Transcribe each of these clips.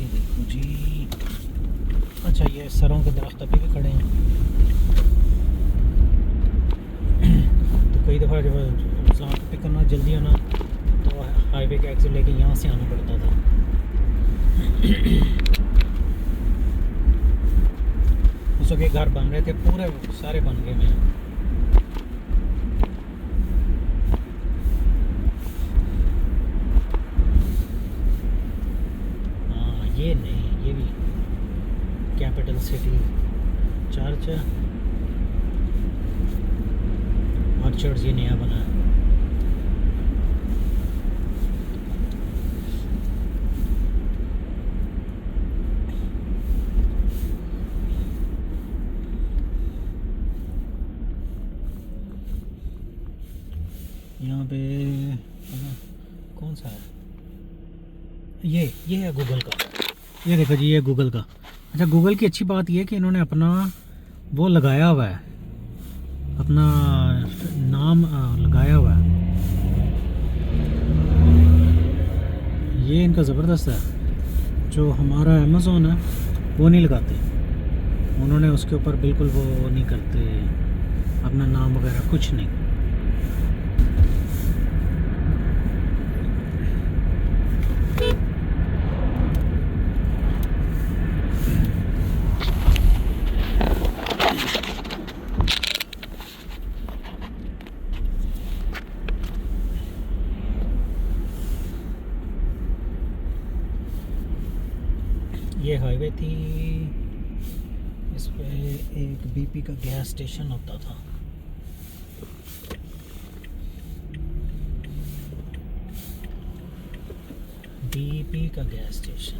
देखो जी। अच्छा, ये सरों के दरख्त अभी भी खड़े हैं। तो कई दफ़ा जब इस्लाम को पिक करना जल्दी होना तो हाईवे के एग्जिट लेके यहाँ से आना पड़ता था। उस वक्त घर बन रहे थे, पूरे सारे बन गए हैं। हाँ, ये नहीं, ये भी कैपिटल सिटी चर्च ऑर्चर्ड्स ये नया बना है। यहाँ पे कौन सा है? ये है गूगल का। ये देखो जी, ये गूगल का। अच्छा, गूगल की अच्छी बात ये है कि इन्होंने अपना वो लगाया हुआ है, अपना नाम लगाया हुआ है। ये इनका ज़बरदस्त है। जो हमारा अमेज़ोन है वो नहीं लगाते, उन्होंने उसके ऊपर बिल्कुल वो नहीं करते, अपना नाम वगैरह कुछ नहीं। ये हाईवे थी, इस पे एक बीपी का गैस स्टेशन होता था। बीपी का गैस स्टेशन।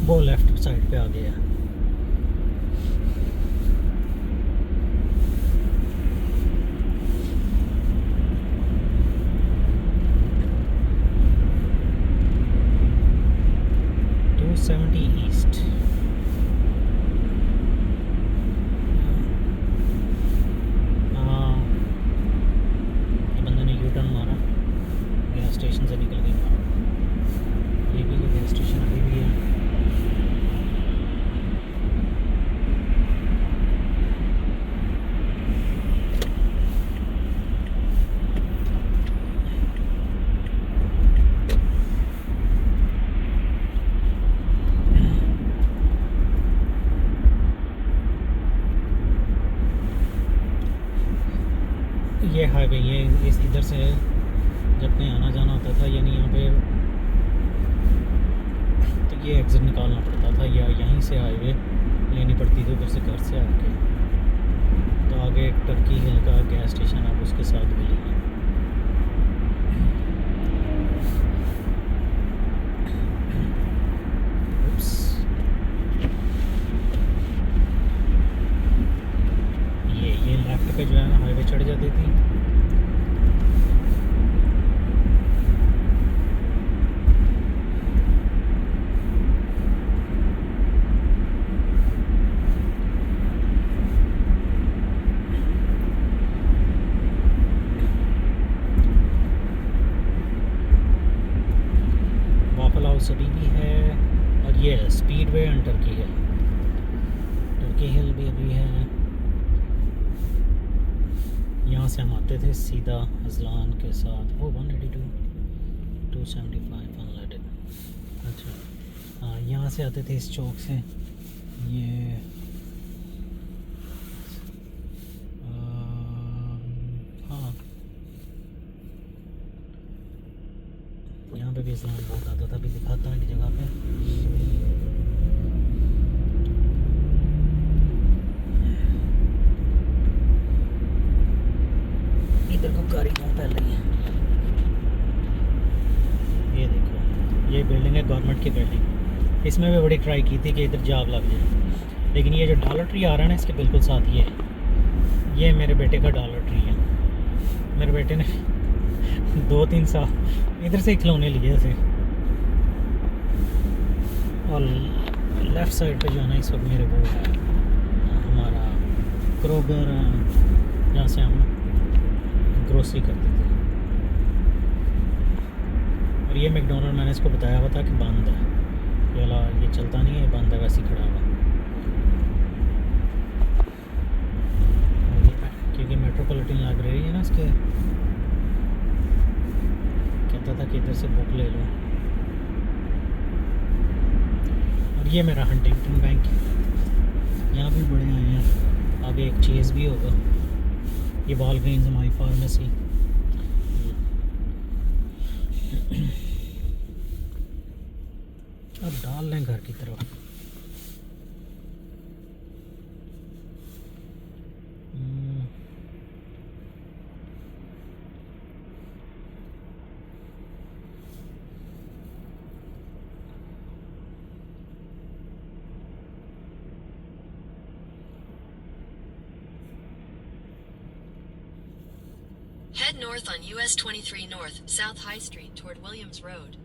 वो लेफ्ट साइड पे आ गया। ईस्ट। हाँ, ये बंदे ने यू टर्न मारा, गैस स्टेशन से निकल के मारा। ये भी गैस स्टेशन अभी भी है। ये हाईवे, ये इस इधर से जब कहीं आना जाना होता था, यानी यहाँ पे, तो ये एग्ज़िट निकालना पड़ता था या यहीं से हाईवे लेनी पड़ती थी उधर से, घर से आके। तो आगे टर्की हिल का गैस स्टेशन आप उसके साथ मिलेंगे। ये लेफ्ट पे जो है ना हाईवे चढ़ जाती थी। वाफल हाउस अभी भी है, और ये speedway and Turkey Hill. Turkey Hill भी अभी है। यहाँ से हम आते थे सीधा अजलान के साथ, वो 182 275 अनलेटेड। अच्छा हाँ, यहाँ से आते थे इस चौक से। ये हाँ, यहाँ पे भी इस्लाम बहुत आता था, अभी दिखाता हूँ एक जगह पे। इधर को गाड़ी कहाँ फैल रही है? ये देखो, ये बिल्डिंग है गवर्नमेंट की बिल्डिंग। इसमें भी बड़ी ट्राई की थी कि इधर जॉब लग जाए, लेकिन ये जो डॉलर ट्री आ रहा है ना, इसके बिल्कुल साथ ये मेरे बेटे का डॉलर ट्री है। मेरे बेटे ने 2-3 साल इधर से खिलौने लिए थे। और लेफ़्ट साइड पे जो है ना, इस वक्त मेरे वो है हमारा क्रोगर, जहाँ से हम ग्रोसरी करते थे। और ये मैकडोनल्ड मैंने इसको बताया हुआ था कि बंद है, ये चलता नहीं है, ये बंद है, वैसे ही खड़ा हुआ। क्योंकि मेट्रोपॉलिटन लाइब्रेरी है ना, इसके कहता था कि इधर से बुक ले लो। और ये मेरा हंटिंगटन बैंक, यहाँ भी बड़े आए हैं, आगे एक चीज़ भी होगा। ये वॉलग्रीन्स माई फार्मेसी। अब डाल लें घर की तरफ। Head north on US 23 North, South High Street toward Williams Road.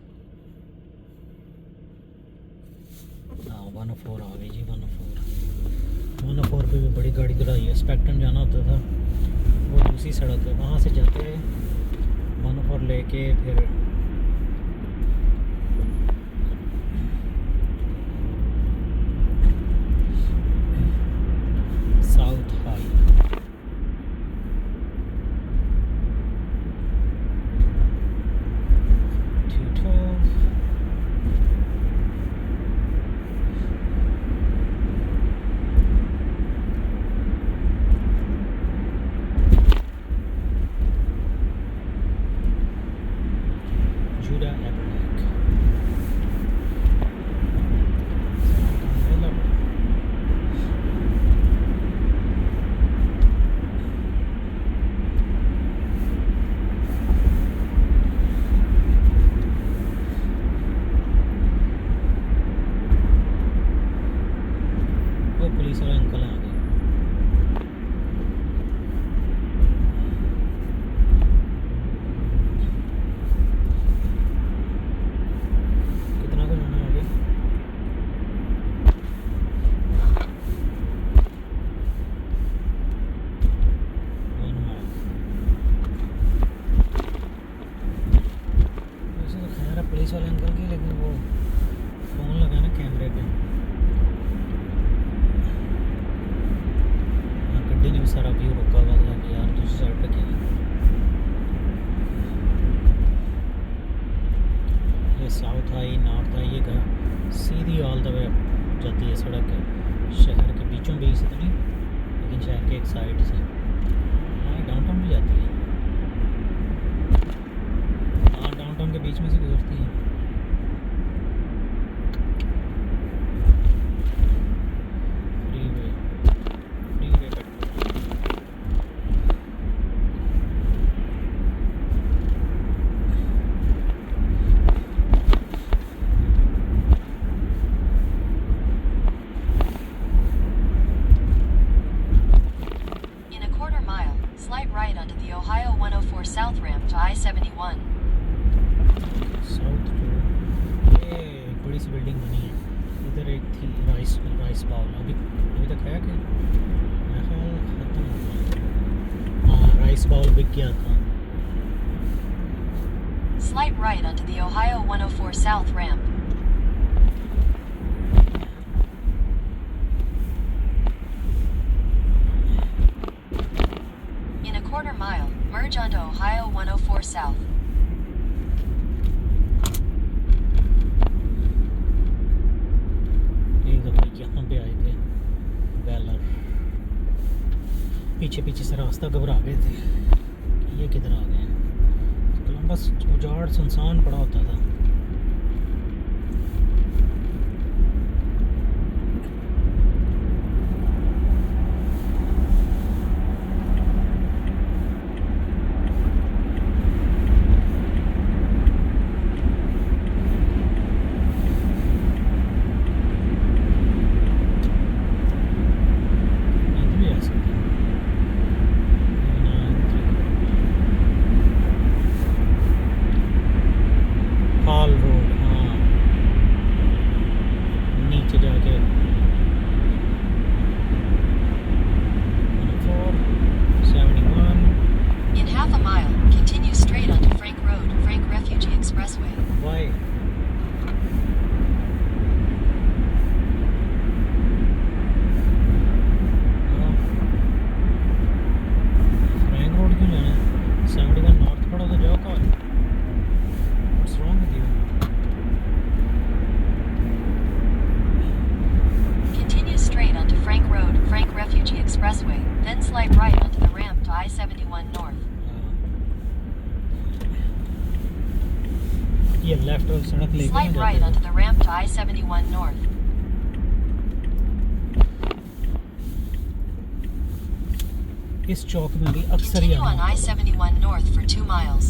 104 आ गई जी। 104 पे भी बड़ी गाड़ी दौड़ाई है। स्पेक्ट्रम जाना होता था, वो दूसरी सड़क है, वहाँ से जाते हैं 104 लेके फिर साउथ हाई। पुलिस वाले अंकल आ गए। कितना का जाना आगे? वैसे तो खैर है पुलिस वाले अंकल की, लेकिन वो फ़ोन लगा ना कैमरे पे, ने भी सारा व्यू रुका हुआ था कि यार दूसरी साइड पे क्या है। ये साउथ हाई, नॉर्थ हाई, ये सीधी ऑल द वे जाती है सड़क शहर के बीचों बीच से तो नहीं, लेकिन शहर के एक साइड से। हाँ डाउनटाउन भी जाती है। हाँ डाउनटाउन के बीच में से गुजरती है। Slight right onto the Ohio 104 South ramp to I-71. South road, ये बड़ी सी बिल्डिंग बनी है। इधर एक थी राइस बाउल, अभी तक है कि मेरा ख्याल खत्म हो गया। हाँ राइस बाउल बिक गया था। Slight right onto the Ohio 104 South ramp. Quarter mile, merge onto Ohio 104 South. एक दफा यहाँ पे आए थे वेलर, पीछे से रास्ता घबरा गए थे कि ये किधर आ गए हैं। कोलंबस उजाड़ सुनसान पड़ा होता था। Expressway. Why? फ्रैंक रोड क्यों जाना है? 71 नॉर्थ पढ़ो तो जाओ call. What's wrong with you? Continue straight onto Frank Road, Frank Refugee Expressway, then slide right onto the ramp to I-71 North. ये लेफ्ट वाली सड़क लेके Slide ना right जाते onto the ramp to I-71 North. हो। इस चौक में भी अक्सर ही Continue on आना होता है। I-71 North for 2 miles.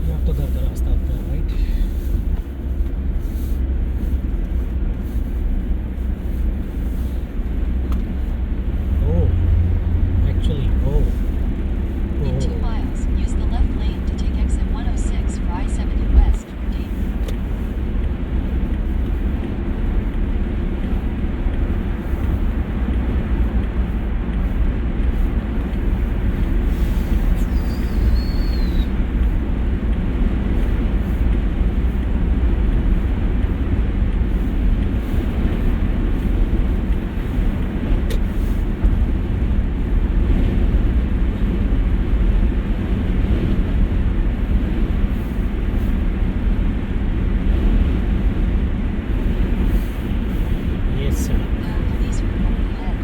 ये अब तो घर का रास्ता होता है, right? Oh, actually oh In 2 miles, use the left lane to take exit 106 for I-70 West for Dayton. ये सड़क There are police reported ahead.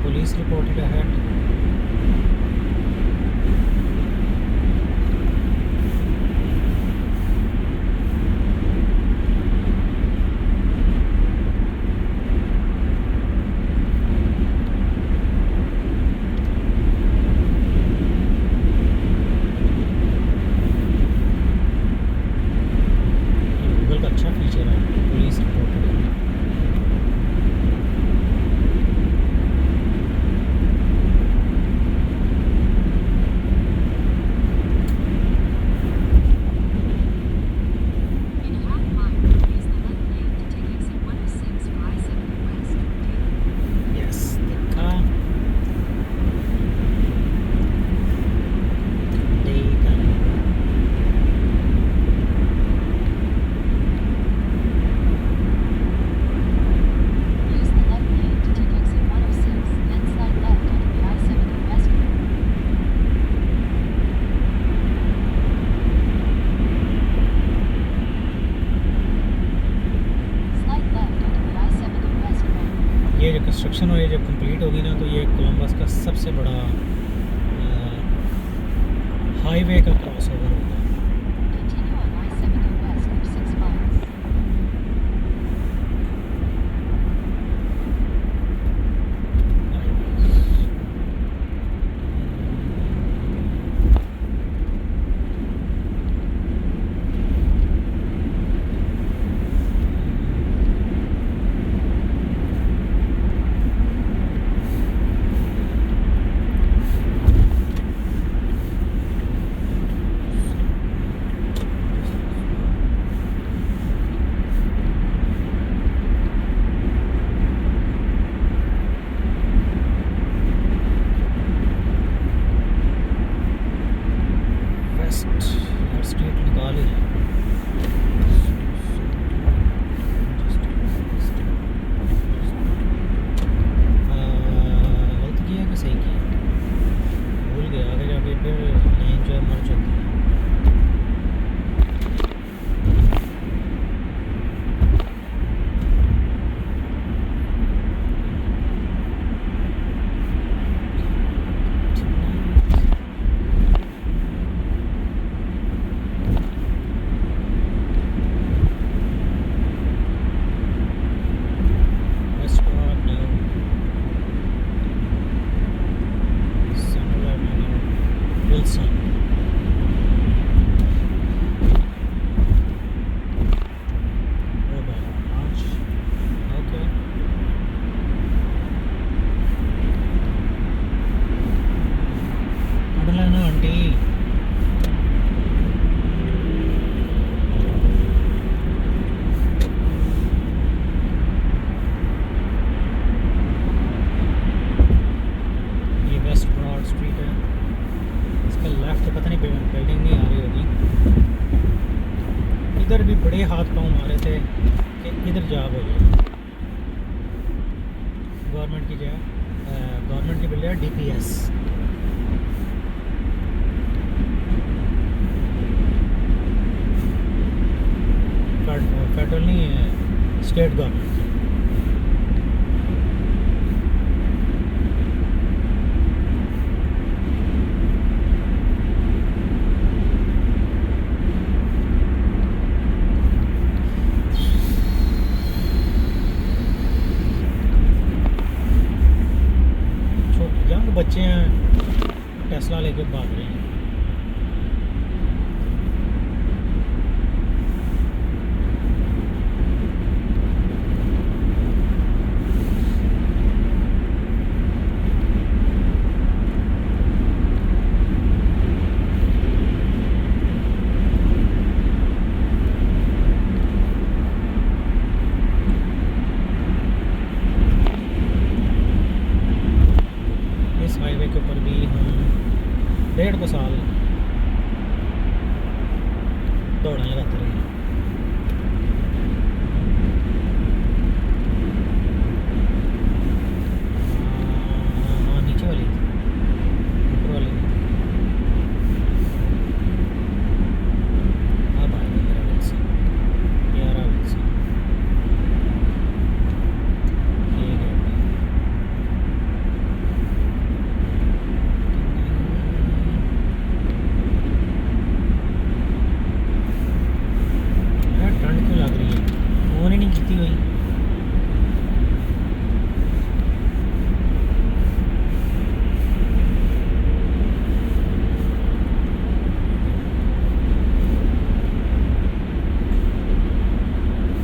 Police reported ahead. Google का अच्छा फीचर है, police reported. In a half mile, use the left lane to take exit 106 for I-70 West for Dayton. Yes, देखा। Dayton। Use the left lane to take exit 106, then slide left onto the I-70 West road. Slide left onto the I-70 West road. ये जो construction और ये जब complete होगी ना, तो ये कोलंबस का सबसे बड़ा हाईवे का क्रॉस ओवर होगा। Continue on I-70 West for 6 miles. कि इधर जॉब हो जाए गवर्नमेंट की, जो है गवर्नमेंट की बिल्डिंग है DPS। फेडरल नहीं है, स्टेट गवर्नमेंट की। यंग बच्चे हैं, टेस्ला लेके भाग रहे हैं। इस हाईवे के ऊपर भी हम 1.5 साल दौड़ां लगाते रहे। हाँ, नीचे वाली ऊपर वाली अब आएगा मेरा विल्सन, प्यारा विल्सन। ये गाड़ी यार ठंड क्यों लग रही है, ऑन ही नहीं की हुई।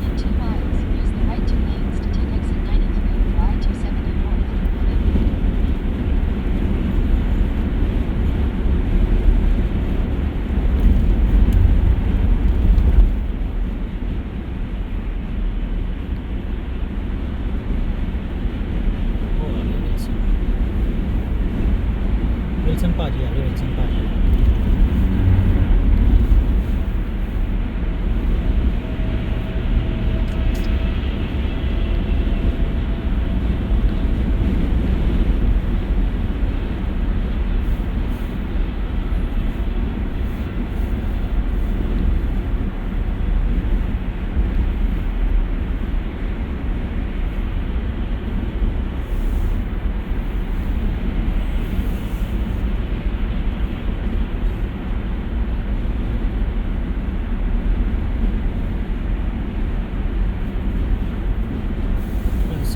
In 2 miles, use the right 2 lanes to take exit 93 for I-270 north. वो आ गया विल्सन, विल्सन पाजी आ गया, विल्सन पाजी।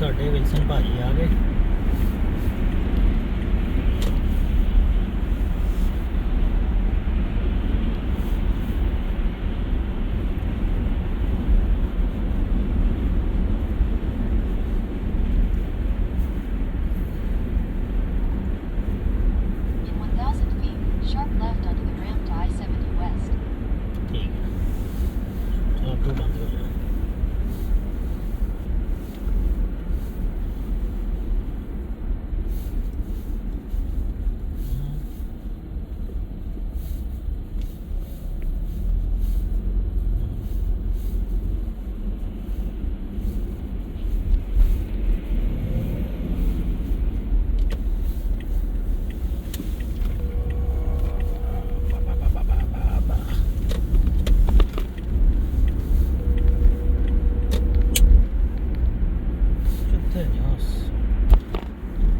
साढ़े विल्सन भाजी आ गए। In 1,000 feet, sharp left onto the ramp to I-70 west. ठीक है, चलो अब तो बंद हो जाए।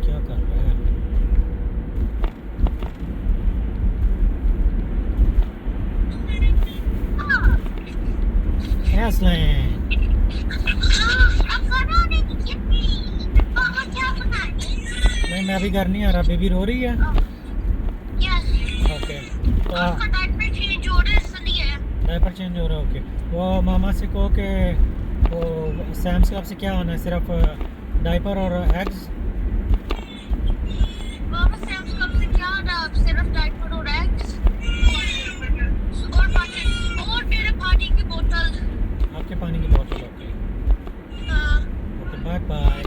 क्या कर रहा है? Aslan, नहीं मैं अभी घर नहीं आ रहा। बेबी रो रही है। ओके, तो डायपर चेंज हो रहा है। ओके, वो मामा से कहो कि वो सैम्स क्लब से क्या होना है, सिर्फ डायपर और एग्स। आपके पानी की बोतल। Okay okay, bye bye.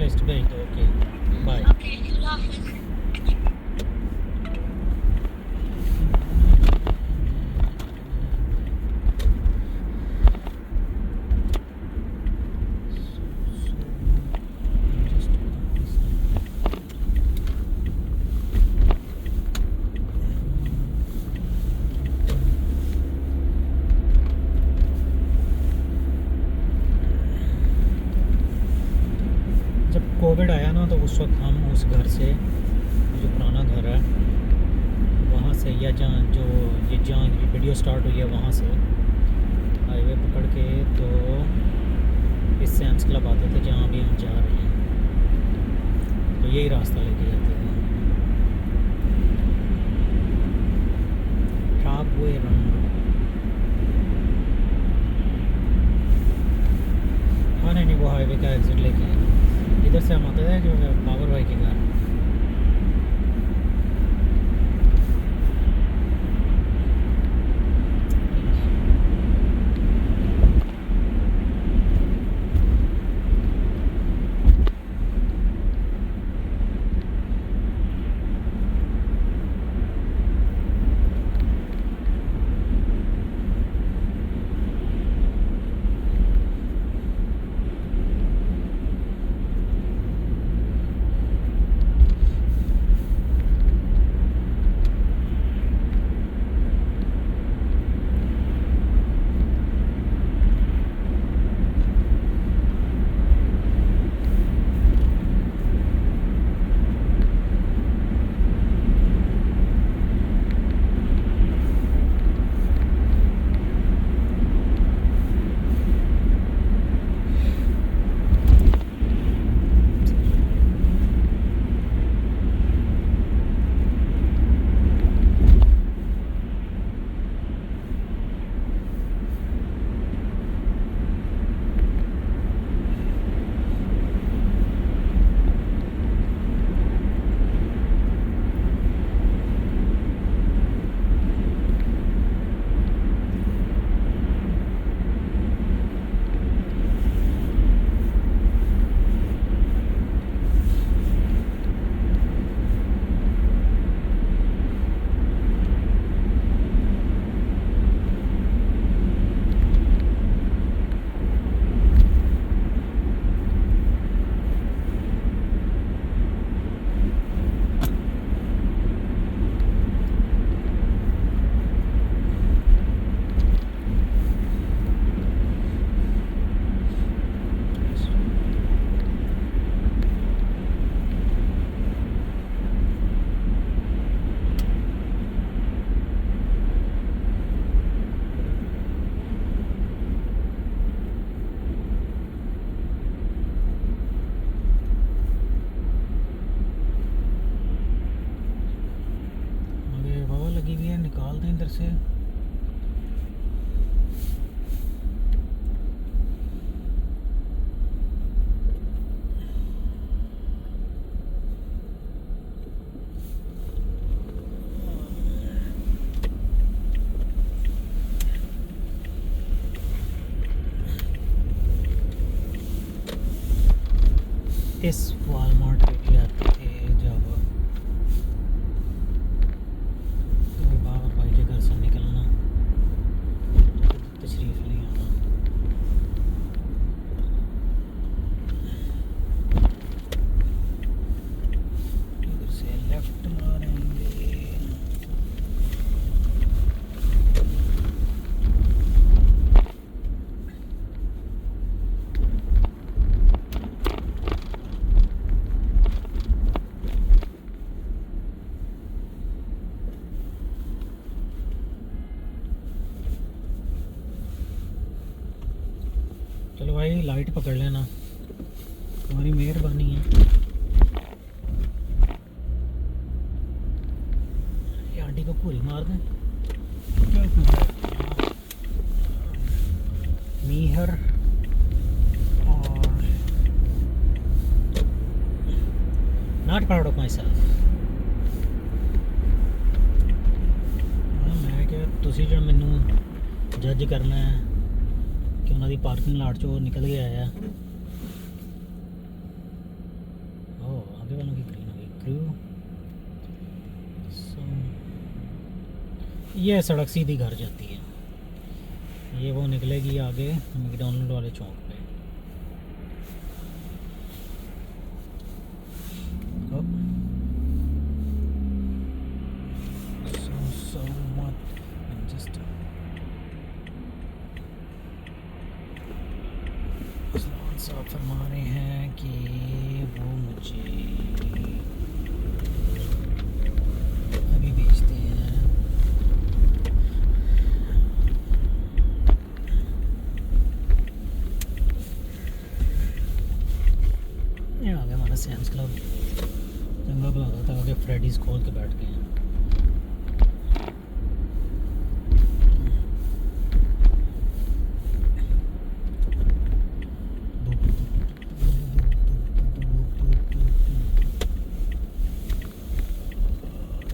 List भेज दो। Okay bye. Okay, उस वक्त हम उस घर से, जो पुराना घर है वहाँ से, या जहाँ ये वीडियो स्टार्ट हुई है वहाँ से हाईवे पकड़ के तो इस सैम्स क्लब आते थे जहाँ अभी हम जा रहे हैं। तो यही रास्ता लेके जाते थे। ठाक हुए रंग, हाँ नहीं वो हाईवे का एग्ज़िट लेके इधर से हम आते थे जो पावर भाई के घर। निकाल दें इधर से। इस वॉलमार्ट पे भी आते थे जब बाबर भाई के घर से निकलना, तशरीफ ले आना। इधर से लेफ्ट मारेंगे। चलो भाई लाइट पकड़ लेना, तुम्हारी मेहरबानी है। ये आंटी को पूरी मार दें क्या कर मीहर और not proud of my self. मैं क्या तुसी जो मैनू जज करना है कि उन्होंने पार्किंग लाट चो निकल गया है। ओह आगे वालों की ग्रीन हो गई क्रू। सो ये सड़क सीधी घर जाती है, ये वो निकलेगी आगे मैकडॉनल्ड वाले चौक पे। so what just साहब फरमा रहे हैं कि वो मुझे अभी भेजते हैं। ये आ गया हमारा सैम्स क्लब। चंगा भला होता था कि फ्रेडीज खोल के बैठ गए हैं।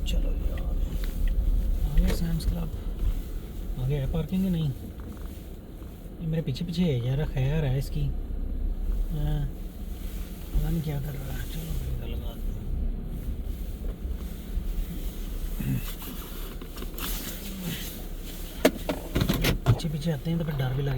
चलो यार आ गया सैम्स क्लब। आगे है पार्किंग या नहीं? ये मेरे पीछे पीछे है यार, खैर है इसकी। हाँ, पता नहीं क्या कर रहा है। चलो मैं लगा दूँ। पीछे पीछे आते हैं तो फिर डर भी लगे।